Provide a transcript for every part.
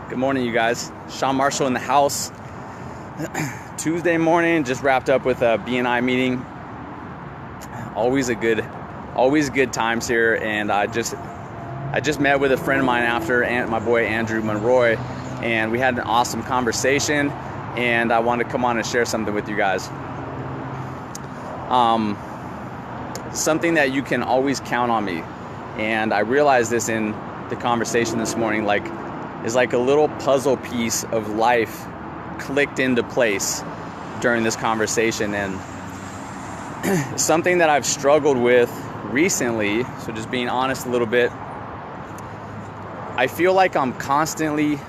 Good morning, you guys. Sean Marshall in the house. Tuesday morning, just wrapped up with a BNI meeting. Always good times here. And I just met with a friend of mine after, and my boy Andrew Monroy, and we had an awesome conversation. And I wanted to come on and share something with you guys. Something that you can always count on me. And I realized this in the conversation this morning, is like a little puzzle piece of life clicked into place during this conversation. And something that I've struggled with recently, so just being honest a little bit, I feel like I'm constantly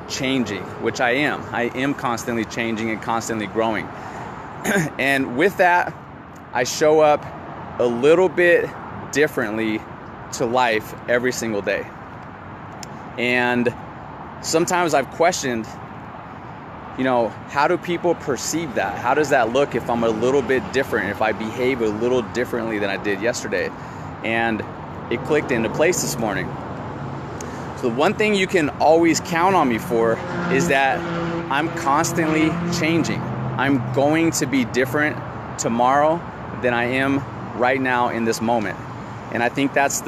changing, which I am. I am constantly changing and constantly growing. And with that, I show up a little bit differently to life every single day. And sometimes I've questioned, how do people perceive that? How does that look if I'm a little bit different, if I behave a little differently than I did yesterday? And it clicked into place this morning. So the one thing you can always count on me for is that I'm constantly changing. I'm going to be different tomorrow than I am right now in this moment. And I think that's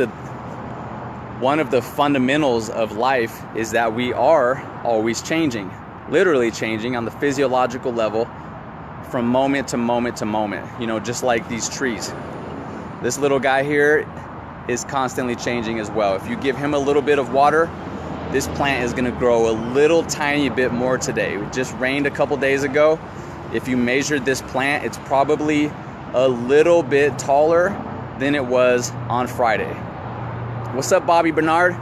one of the fundamentals of life, is that we are always changing, literally changing on the physiological level from moment to moment to moment, just like these trees. This little guy here is constantly changing as well. If you give him a little bit of water, this plant is going to grow a little tiny bit more today. It just rained a couple days ago. If you measured this plant, it's probably a little bit taller than it was on Friday. What's up, Bobby Bernard?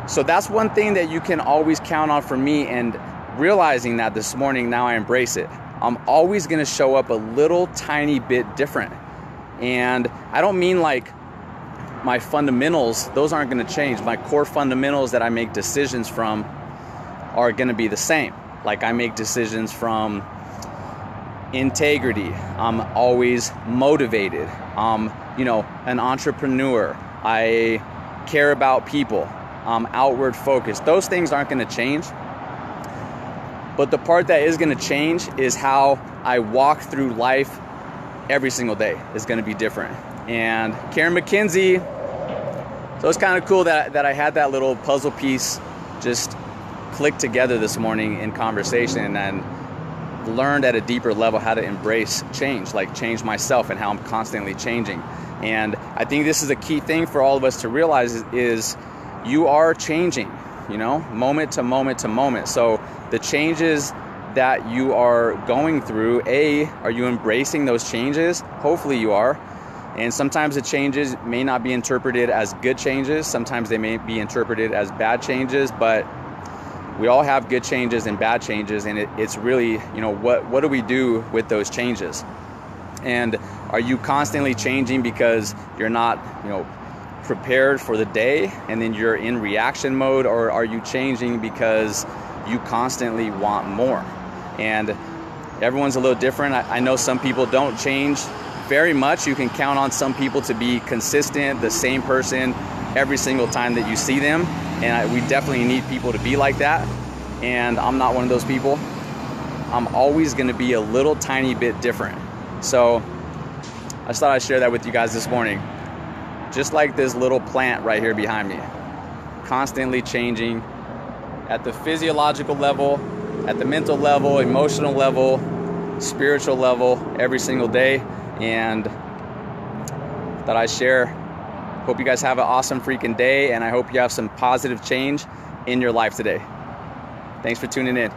So that's one thing that you can always count on for me, and realizing that this morning, now I embrace it. I'm always going to show up a little tiny bit different. And I don't mean like my fundamentals, those aren't going to change. My core fundamentals that I make decisions from are going to be the same. Like I make decisions from integrity. I'm always motivated. I'm, an entrepreneur. I care about people. I'm outward focused. Those things aren't going to change. But the part that is going to change is how I walk through life every single day is going to be different. And Karen McKenzie, so it's kind of cool that I had that little puzzle piece just click together this morning in conversation, and learned at a deeper level how to embrace change, like change myself and how I'm constantly changing. And I think this is a key thing for all of us to realize is you are changing, moment to moment to moment. So the changes that you are going through, are you embracing those changes? Hopefully you are. And sometimes the changes may not be interpreted as good changes. Sometimes they may be interpreted as bad changes, but we all have good changes and bad changes. And it's really, what do we do with those changes? And are you constantly changing because you're not, prepared for the day and then you're in reaction mode? Or are you changing because you constantly want more? And everyone's a little different. I know some people don't change very much. You can count on some people to be consistent, the same person every single time that you see them. And we definitely need people to be like that. And I'm not one of those people. I'm always going to be a little tiny bit different. So I just thought I'd share that with you guys this morning. Just like this little plant right here behind me. Constantly changing at the physiological level, at the mental level, emotional level, spiritual level, every single day. And thought I'd share. Hope you guys have an awesome freaking day, and I hope you have some positive change in your life today. Thanks for tuning in.